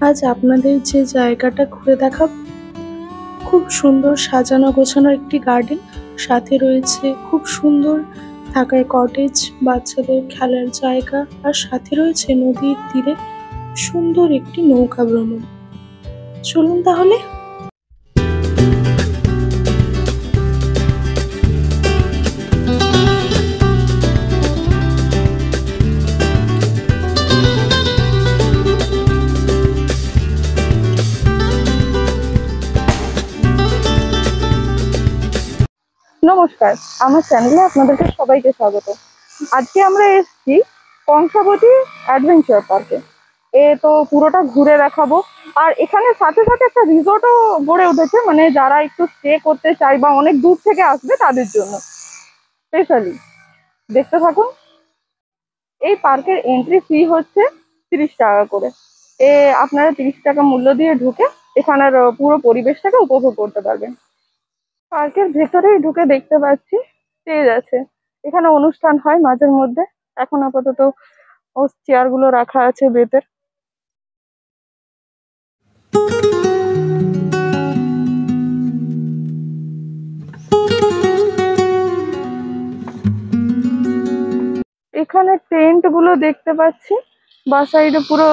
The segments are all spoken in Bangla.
আজ আপনাদের যে জায়গাটা ঘুরে দেখাবো, খুব সুন্দর সাজানো গোছানো একটি গার্ডেন, সাথে রয়েছে খুব সুন্দর থাকার কটেজ, বাচ্চাদের খেলার জায়গা, আর সাথে রয়েছে নদীর তীরে সুন্দর একটি নৌকা ভ্রমণ। চলুন তাহলে। নমস্কার, আমার চ্যানেলে আপনাদেরকে সবাইকে স্বাগত। আজকে আমরা এসেছি কংসাবতী অ্যাডভেঞ্চার পার্কে। তো পুরোটা ঘুরে দেখাবো। আর এখানে সাথে সাথে একটা রিসোর্টও গড়ে উঠেছে, মানে যারা একটু স্টে করতে চায় বা অনেক দূর থেকে আসবে তাদের জন্য স্পেশালি। দেখতে থাকুন। এই পার্কের এন্ট্রি ফি হচ্ছে 30 টাকা করে। আপনারা 30 টাকা মূল্য দিয়ে ঢুকে এখানের পুরো পরিবেশটাকে উপভোগ করতে পারবেন। পার্কের ভেতরেই ঢুকে দেখতে পাচ্ছি স্টেজ আছে, এখানে অনুষ্ঠান হয় মাঝের মধ্যে। এখন আপাতত ও চেয়ার গুলো রাখা আছে বেতের। এখানে টেন্ট গুলো দেখতে পাচ্ছি, বা সাইডে পুরো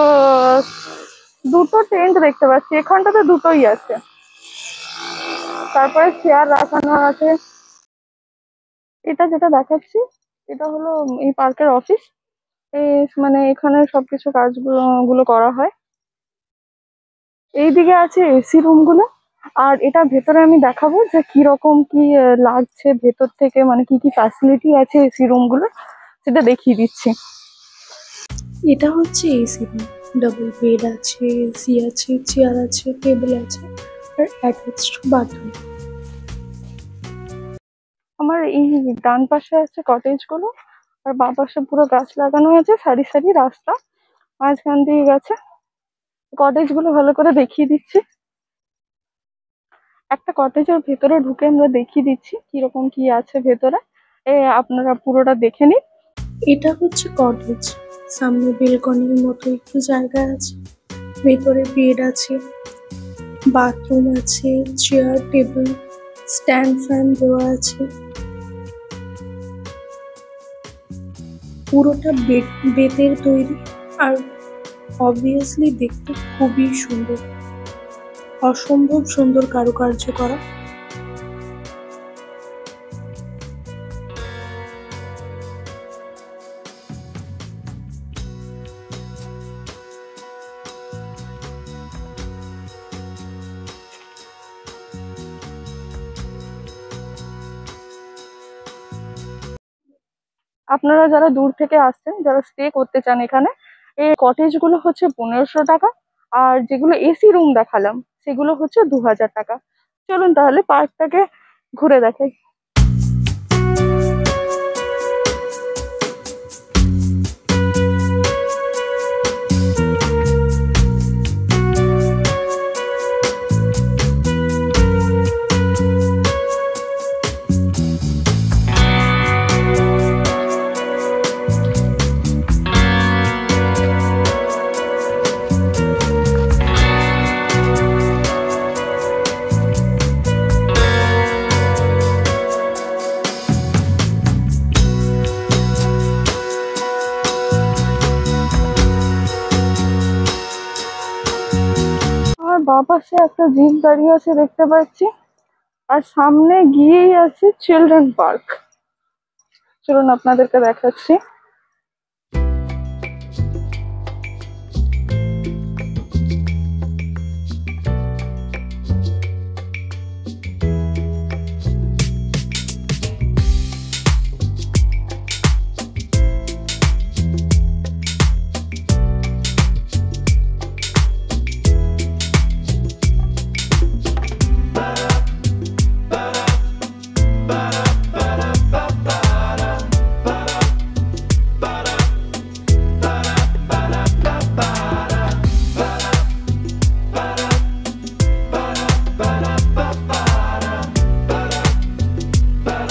দুটো টেন্ট দেখতে পাচ্ছি, এখানটাতে দুটোই আছে। তারপরে চেয়ার রাখানো আছে। এটা যেটা দেখাচ্ছি এটা হলো এই পার্কের অফিস। মানে এখানে সবকিছু কাজগুলো করা হয়। এইদিকে আছে এসি রুম গুলো। আর এটা ভেতরে আমি দেখাবো যে কিরকম কি লাগছে ভেতর থেকে, মানে কি কি ফ্যাসিলিটি আছে এসি রুম গুলো, সেটা দেখিয়ে দিচ্ছি। এটা হচ্ছে এসি রুম। ডাবল বেড আছে, এসি আছে, চেয়ার আছে, টেবিল আছে, আর অ্যাটাচড বাথরুম। আমার এই ডান পাশে আছে কটেজ গুলো, আর বাঁ পাশে পুরো গাছ লাগানো আছে, সারি সারি রাস্তা মাঝখান দিয়ে গেছে। কটেজ গুলো ভালো করে দেখিয়ে দিচ্ছি। একটা কটেজের ভেতরে ঢুকে আমরা দেখিয়ে দিচ্ছি কিরকম কি আছে ভেতরে। আপনারা পুরোটা দেখে নিন। এটা হচ্ছে কটেজ। সামনে বেলকনির মতো একটু জায়গা আছে, ভেতরে বেড আছে, বাথরুম আছে, চেয়ার, টেবিল, স্ট্যান্ড ফ্যান দেওয়া আছে। পুরোটা বেতের তৈরি, আর অবভিয়াসলি দেখতে খুবই সুন্দর, অসম্ভব সুন্দর কারুকার্য করা। আপনারা যারা দূর থেকে আসছেন, যারা স্টে করতে চান এখানে, এই কটেজ গুলো হচ্ছে 1500 টাকা। আর যেগুলো এসি রুম দেখালাম সেগুলো হচ্ছে 2000 টাকা। চলুন তাহলে পার্কটাকে ঘুরে দেখাই। বাঁ পাশে একটা জিপ দাঁড়িয়ে আছে দেখতে পাচ্ছি, আর সামনে গিয়েই আছে চিলড্রেন পার্ক। চলুন আপনাদেরকে দেখাচ্ছি।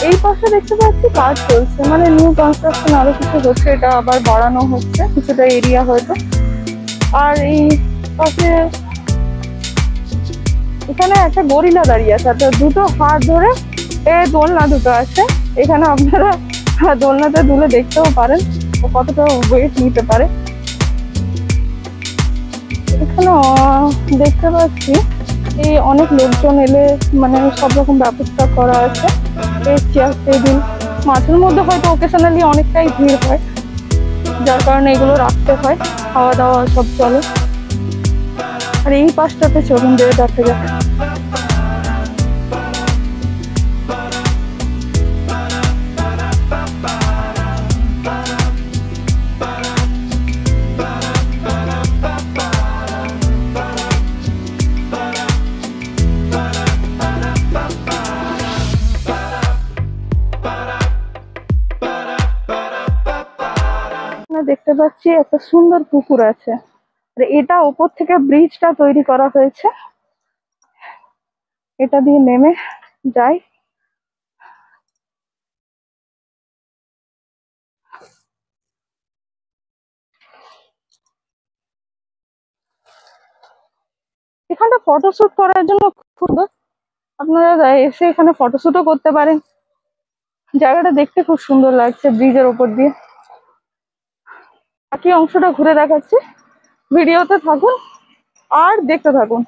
এই পাশে দেখতে পাচ্ছি কাজ চলছে, মানে নিউ কনস্ট্রাকশন আরো কিছু হচ্ছে, এটা আবার বাড়ানো হচ্ছে কিছুটা এরিয়া হয়তো। আর এই পাশে এখানে একটা গরিলা দাঁড়িয়ে আছে, আর দুটো হাত ধরে দোলনা দুটো আছে। এখানে আপনারা দোলনাতে দুলে দেখতেও পারেন ও কতটা ওয়েট নিতে পারে। এখানে দেখতে পাচ্ছি এই অনেক লোকজন এলে মানে সব রকম ব্যবস্থা করা আছে, এই চেয়ার টেবিল। মাঝের মধ্যে হয়তো ওকেশনালি অনেকটাই ভিড় হয়, যার কারণে এগুলো রাখতে হয়, খাওয়া দাওয়া সব চলে। আর এই পাশটাতে চলুন দিয়ে দেখা যাক। দেখতে পাচ্ছি একটা সুন্দর পুকুর আছে, আর এটা উপর থেকে ব্রিজটা তৈরি করা হয়েছে, এটা দিয়ে নেমে যায়। এখানটা ফটোশুট করার জন্য খুব সুন্দর, আপনারা এসে এখানে ফটোশুটও করতে পারেন। জায়গাটা দেখতে খুব সুন্দর লাগছে ব্রিজের ওপর দিয়ে। বাকি অংশটা ঘুরে দেখাচ্ছি, ভিডিওতে থাকুন আর দেখতে থাকুন।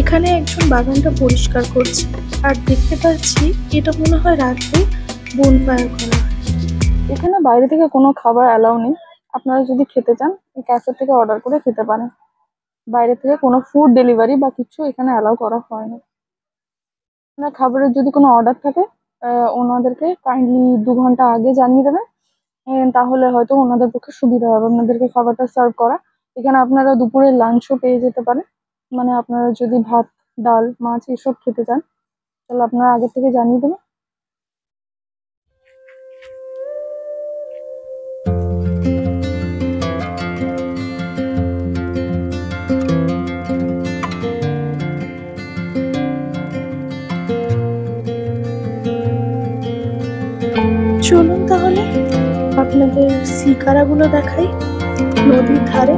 এখানে একজন বাগানটা পরিষ্কার করছে, আর দেখতে পাচ্ছি এটা মনে হয় রাত্রে বনফায়ার করা হয়। এখানে বাইরে থেকে কোনো খাবার অ্যালাউ নেই, আপনারা যদি খেতে চান এই ক্যাফে থেকে অর্ডার করে খেতে পারেন। বাইরে থেকে কোনো ফুড ডেলিভারি বা কিছু এখানে অ্যালাউ করা হয় না। আপনার খাবারের যদি কোনো অর্ডার থাকে ওনাদেরকে কাইন্ডলি 2 ঘন্টা আগে জানিয়ে দেবেন, তাহলে হয়তো ওনাদের পক্ষে সুবিধা হবে আপনাদেরকে খাবারটা সার্ভ করা। এখানে আপনারা দুপুরের লাঞ্চও পেয়ে যেতে পারেন, মানে আপনারা যদি ভাত, ডাল, মাছ এসব খেতে চান তাহলে আপনারা আগে থেকে জানিয়ে দেবেন। চলুন তাহলে আপনাদের শিকারাগুলো দেখাই নদীর ধারে।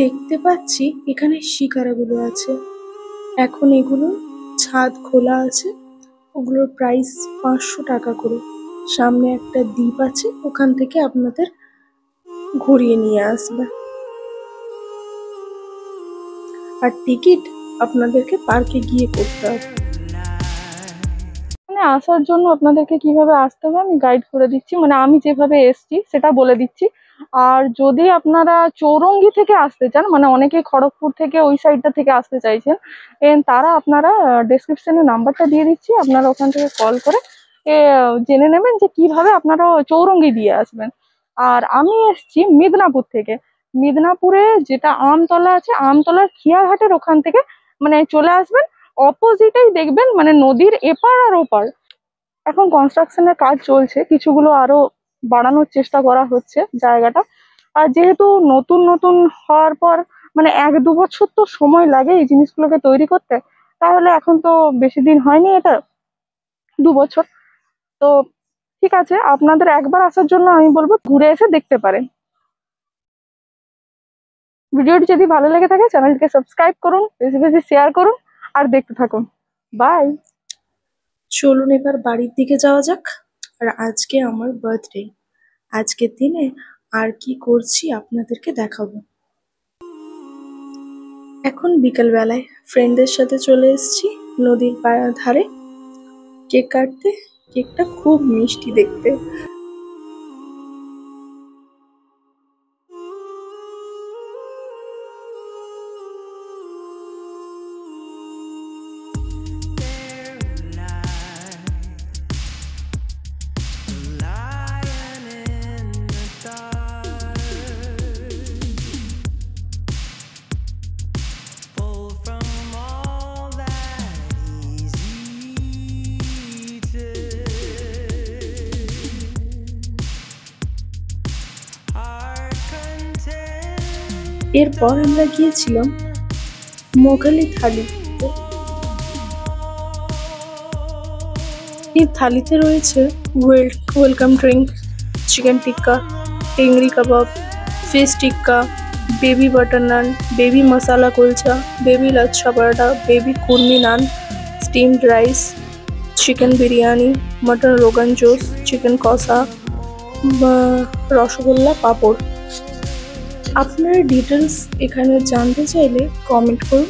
দেখতে পাচ্ছি এখানে শিকারাগুলো আছে, এখন এগুলো ছাদ খোলা আছে, ওগুলোর প্রাইস 500 টাকা করে। সামনে একটা দ্বীপ আছে, ওখান থেকে আপনাদের ঘুরিয়ে নিয়ে আসবে, আর টিকিট আপনাদেরকে পার্কে গিয়ে করতে হবে। মানে আসার জন্য আপনাদেরকে কিভাবে আসতে হবে আমি গাইড করে দিচ্ছি, মানে আমি যেভাবে এসছি সেটা বলে দিচ্ছি। আর যদি আপনারা চৌরঙ্গি থেকে আসতে চান, মানে অনেকে খড়গপুর থেকে ওই সাইডটা থেকে আসতে চাইছেন, তারা আপনারা ডেসক্রিপশনে নাম্বারটা দিয়ে দিচ্ছি, আপনারা ওখান থেকে কল করে জেনে নেবেন যে কিভাবে আপনারা চৌরঙ্গি দিয়ে আসবেন। আর আমি এসছি মিদনাপুর থেকে। মিদনাপুরে যেটা আমতলা আছে, আমতলার খিয়ারহাটের ওখান থেকে মানে চলে আসবেন, অপোজিটেই দেখবেন মানে নদীর এপার আর ওপার এখন কনস্ট্রাকশনের কাজ চলছে, কিছুগুলো আরো বাড়ানোর চেষ্টা করা হচ্ছে জায়গাটা। আর যেহেতু নতুন নতুন হওয়ার পর মানে 1-2 বছর তো সময় লাগে এই জিনিসগুলোকে তৈরি করতে, তাহলে এখন তো বেশি দিন হয়নি, এটা 2 বছর। তো ঠিক আছে, আপনাদের একবার আসার জন্য আমি বলবো ঘুরে এসে দেখতে পারেন। ভিডিওটি যদি ভালো লেগে থাকে চ্যানেলটিকে সাবস্ক্রাইব করুন, বেশি বেশি শেয়ার করুন আর দেখতে থাকুন। বাই। চলুন এবার বাড়ির দিকে যাওয়া যাক। আর আজকে আমার বার্থডে, আজকের দিনে আর কি করছি আপনাদেরকে দেখাবো। এখন বিকেল বেলায় ফ্রেন্ডদের সাথে চলে এসেছি নদীর ধারে কেক কাটতে। কেকটা খুব মিষ্টি দেখতে। এরপর আমরা গিয়েছিলাম মোঘালি থালি। এই থালিতে রয়েছে welcome drink, chicken tikka, tangri kabab, fish tikka, baby butter naan, baby masala kulcha, baby lachha paratha, baby কুর্মি naan, steamed rice, chicken biryani, mutton rogan josh, chicken কষা, রসগোল্লা, পাঁপড়। আপনারা ডিটেলস এখানে জানতে চাইলে কমেন্ট করুন।